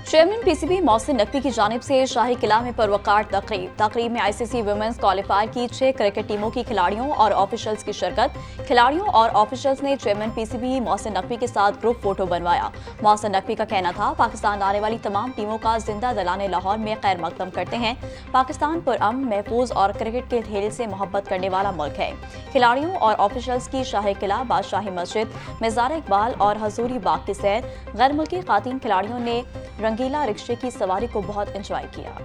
Chairman PCB Mohsin Naqvi की जानिब से शाही किला में पुरवकार तकरीब में आईसीसी वुमेन्स क्वालिफायर की 6 क्रिकेट टीमों की खिलाड़ियों और ऑफिशियल्स की शिरकत। खिलाड़ियों और ऑफिशियल्स ने चेयरमैन पीसीबी मोहसिन नकवी के साथ ग्रुप फोटो बनवाया। मोहसिन नकवी का कहना था, पाकिस्तान आने वाली तमाम टीमों का जिंदा दलाने लाहौर में खैर मकदम करते हैं। पाकिस्तान पुरअमन, महफूज और क्रिकेट के खेल से मोहब्बत करने वाला मुल्क है। खिलाड़ियों और ऑफिशियल्स की शाही किला, बादशाही मस्जिद, मज़ार इकबाल और हजूरी बाग की सैर। गैर मुल्की खातीन खिलाड़ियों ने रंगीला रिक्शे की सवारी को बहुत एंजॉय किया।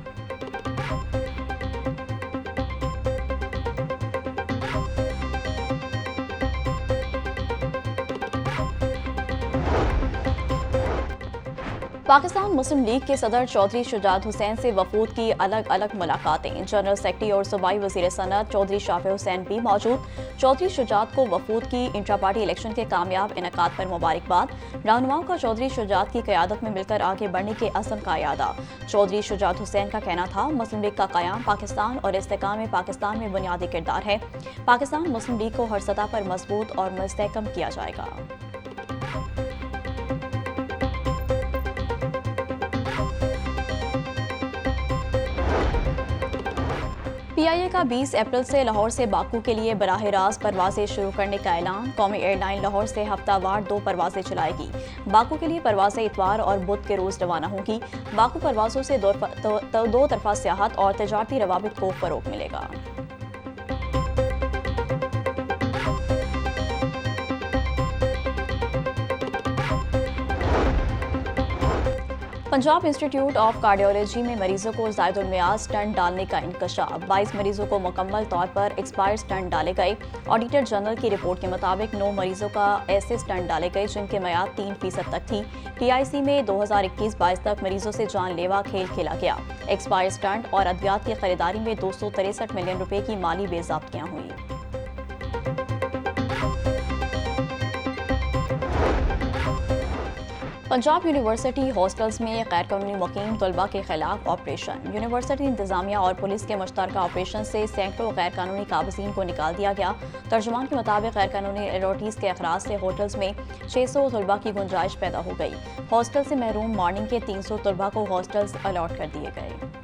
पाकिस्तान मुस्लिम लीग के सदर चौधरी शुजात हुसैन से वफूद की अलग अलग मुलाकातें। जनरल सेक्रेटरी और सूबाई वजीर सनत चौधरी शाफी हुसैन भी मौजूद। चौधरी शुजात को वफूद की इंट्रा पार्टी इलेक्शन के कामयाब इनेकाद पर मुबारकबाद। रहनुमाओं का चौधरी शुजात की क़यादत में मिलकर आगे बढ़ने के अज़्म का यादा। चौधरी शुजात हुसैन का कहना था, मुस्लिम लीग का क़याम पाकिस्तान और इस्तेहकाम पाकिस्तान में बुनियादी किरदार है। पाकिस्तान मुस्लिम लीग को हर सतह पर मजबूत और मुस्तहकम किया जाएगा। पीआईए का 20 अप्रैल से लाहौर से बाकू के लिए बराह रास्त परवाजें शुरू करने का ऐलान। कौमी एयरलाइन लाहौर से हफ्तावार 2 परवाजें चलाएगी। बाकू के लिए परवाजें इतवार और बुध के रोज रवाना होंगी। बाकू परवाजों से दो तरफा सियाहत और तजारती रवाबित को फरोग मिलेगा। पंजाब इंस्टीट्यूट ऑफ कार्डियोलॉजी में मरीजों को ज़ायदुल मियाद स्टंट डालने का इंकशाफ। 22 मरीजों को मुकम्मल तौर पर एक्सपायर स्टंट डाले गए। ऑडिटर जनरल की रिपोर्ट के मुताबिक 9 मरीजों का ऐसे स्टंट डाले गए जिनके मियाद 3% तक थी। पीआईसी में 2021-22 तक मरीजों से जानलेवा खेल खेला गया। एक्सपायर स्टंट और अद्वियात की खरीदारी में 263 मिलियन रुपए की माली बेज़ाब्तियाँ हुई। पंजाब यूनिवर्सिटी हॉस्टल्स में गैर कानूनी मुकीम तलबा के खिलाफ ऑपरेशन। यूनिवर्सिटी इंतजामिया और पुलिस के मुश्तरका ऑपरेशन से सैकड़ों गैर कानूनी काबजीन को निकाल दिया गया। तर्जुमान के मुताबिक गैर कानूनी एरोटीज के अखराज से होटल्स में 600 तलबा की गुंजाइश पैदा हो गई। हॉस्टल से महरूम मॉर्निंग के 300 तलबा को हॉस्टल्स अलॉट कर दिए गए।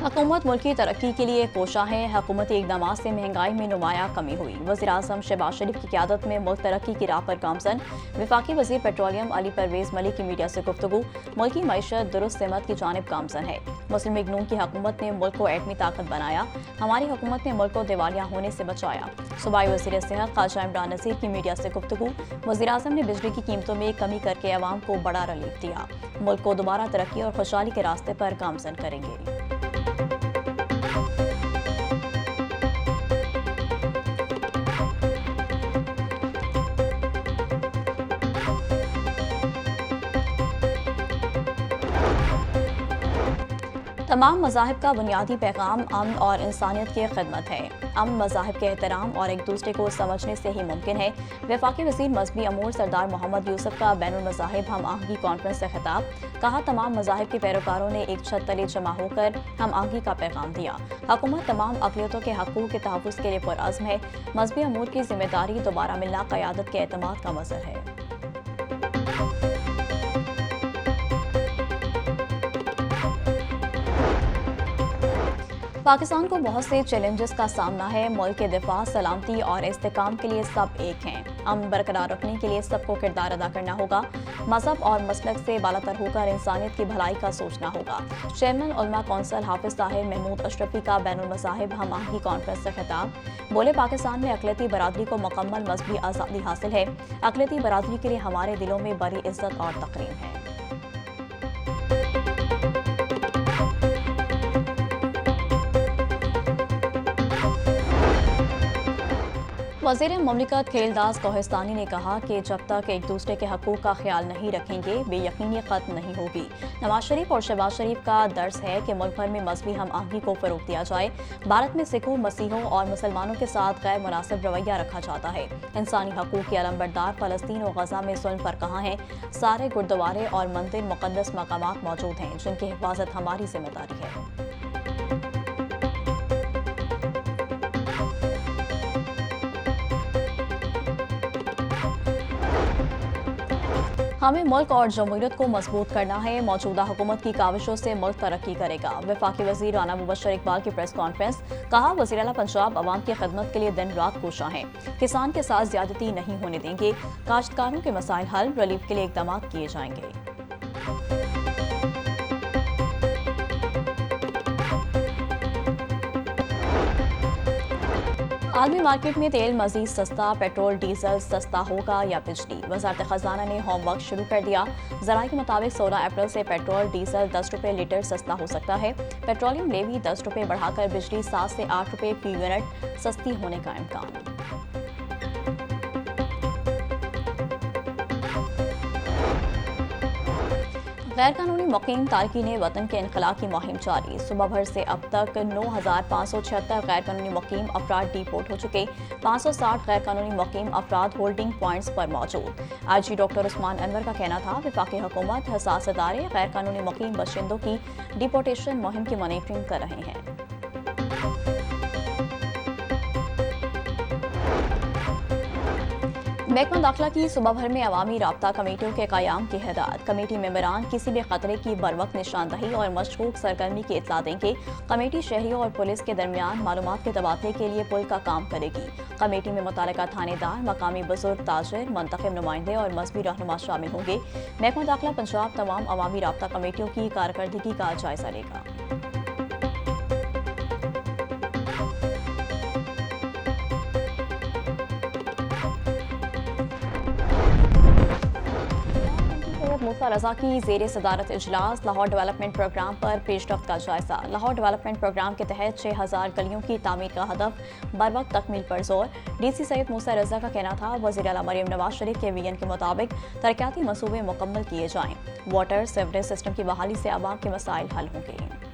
हुकूमत मुल्क की तरक्की के लिए कोशा है। हुकूमती इक़दाम से महंगाई में नुमाया कमी हुई। वज़ीर-ए-आज़म शहबाज शरीफ की क़यादत में मुल्क तरक्की की राह पर गामजन। वफाकी वज़ीर पेट्रोलियम अली परवेज़ मलिक की मीडिया से गुफ्तगू। मुल्क की मईशत दुरुस्त सिमत की जानिब गामजन है। मुस्लिम लीग नून की हुकूमत ने मुल्क को एटमी ताकत बनाया। हमारी हुकूमत ने मुल्क को दिवालिया होने से बचाया। सूबाई वज़ीर सेहत ख्वाजा इमरान नज़ीर की मीडिया से गुफ्तगू। वज़ीर-ए-आज़म ने बिजली की कीमतों में कमी करके अवाम को बड़ा रिलीफ दिया। मुल्क को दोबारा तरक्की और खुशहाली के रास्ते पर गामजन करेंगे। तमाम मज़ाहिब का बुनियादी पैगाम अमन और इंसानियत की खिदमत है। अमन मज़ाहिब के एहतराम और एक दूसरे को समझने से ही मुमकिन है। वफाकी वज़ीर मज़हबी अमूर सरदार मोहम्मद यूसुफ का बैनुल मज़ाहिब हम आहंगी कॉन्फ्रेंस से खिताब। कहा, तमाम मज़ाहिब के पैरोकारों ने एक छत तले जमा होकर हम आहंगी का पैगाम दिया। हुकूमत तमाम अक़लियतों के हकूक़ के तहफ़्फ़ुज़ के लिए पुरअज़्म है। मज़हबी अमूर की जिम्मेदारी दोबारा मिलना क़यादत के एतमाद का मज़हर है। पाकिस्तान को बहुत से चैलेंजेस का सामना है। मुल्क के दिफा, सलामती और इस्तेहकाम के लिए सब एक हैं। अमन बरकरार रखने के लिए सबको किरदार अदा करना होगा। मजहब और मसलक से बालातर होकर इंसानियत की भलाई का सोचना होगा। चेयरमैन उलमा कौंसिल हाफिज ताहिर महमूद अशरफी का बैनुल मज़ाहिब हम आहंगी कॉन्फ्रेंस से खिताब। बोले, पाकिस्तान में अक़लियती बरादरी को मुकम्मल मजहबी आज़ादी हासिल है। अक़लियती बरादरी के लिए हमारे दिलों में बड़ी इज्जत और तकरीम है। वज़ीर मुमलिकत खेलदास कोहिस्तानी ने कहा कि जब तक एक दूसरे के हकूक़ का ख्याल नहीं रखेंगे, बेयकीनी ख़त्म नहीं होगी। नवाज शरीफ और शहबाज शरीफ का दर्स है कि मुल्क भर में मजहबी हम आहंगी को फ़रोग़ दिया जाए। भारत में सिखों, मसीहों और मुसलमानों के साथ गैर मुनासिब रवैया रखा जाता है। इंसानी हकूक़ के अलंबरदार फ़लस्तीन और गज़ा में जुल्म पर कहाँ हैं? सारे गुरुद्वारे और मंदिर मुक़द्दस मकामात मौजूद हैं जिनकी हिफाजत हमारी जिम्मेदारी है। हमें मुल्क और जमहूरियत को मजबूत करना है। मौजूदा हुकूमत की काविशों से मुल्क तरक्की करेगा। वफाकी वजीर राना मुबशर इकबाल की प्रेस कॉन्फ्रेंस। कहा, वज़ीर आला पंजाब अवाम की खिदमत के लिए दिन रात कोशां हैं। किसान के साथ ज्यादती नहीं होने देंगे। काश्तकारों के मसाइल हल, रिलीफ के लिए इकदाम किए जाएंगे। आलमी मार्केट में तेल मजीद सस्ता, पेट्रोल डीजल सस्ता होगा या बिजली? वजारत खजाना ने होमवर्क शुरू कर दिया। जराये के मुताबिक 16 अप्रैल से पेट्रोल डीजल 10 रुपये लीटर सस्ता हो सकता है। पेट्रोलियम लेवी 10 रुपये बढ़ाकर बिजली 7 से 8 रुपये फी यूनिट सस्ती होने का इम्कान। गैर कानूनी मुकीम तारकीन वतन के इनखला की मुहिम जारी। सुबह भर से अब तक 9,576 गैर कानूनी मुकीम अफराद डिपोर्ट हो चुके। 560 गैर कानूनी मुकीम अफराद होल्डिंग पॉइंट्स पर मौजूद। IG डॉक्टर उस्मान अनवर का कहना था, वफाकी हुकूमत, हसास इदारे गैर कानूनी मुकीम बशिंदों की डिपोर्टेशन मुहिम की मॉनिटरिंग कर रहे हैं। महकमा दाखिला की सुबह भर में अवामी राब्ता कमेटियों के क़याम की हिदायत। कमेटी मेंबरान किसी भी खतरे की बरवक्त निशानदही और मशकूक सरगर्मी की इत्तला देंगे। कमेटी शहरियों और पुलिस के दरमियान मालूमात के तबादले के लिए पुल का काम करेगी। कमेटी में मुतल्लिका थानेदार, मकामी बुजुर्ग, ताजिर, मुंतखब नुमाइंदे और मजहबी रहनुमा शामिल होंगे। महकमा दाखिला पंजाब तमाम अवामी राब्ता कमेटियों की कारकर्दगी का जायजा लेगा। मूसा रजा की ज़ेरे सदारत इजलास। लाहौर डेवलपमेंट प्रोग्राम पर पेशरफ्त का जायजा। लाहौर डेवलपमेंट प्रोग्राम के तहत 6000 गलियों की तामीर का हदफ बरवक्त तकमील पर जोर। DC सैयद मूसा रजा का कहना था, वज़ीर आला मरियम नवाज शरीफ के विजन के मुताबिक तरक्याती मंसूबे मुकम्मल किए जाएं। वाटर सीवरेज सिस्टम की बहाली से आवाम के मसाइल हल होंगे।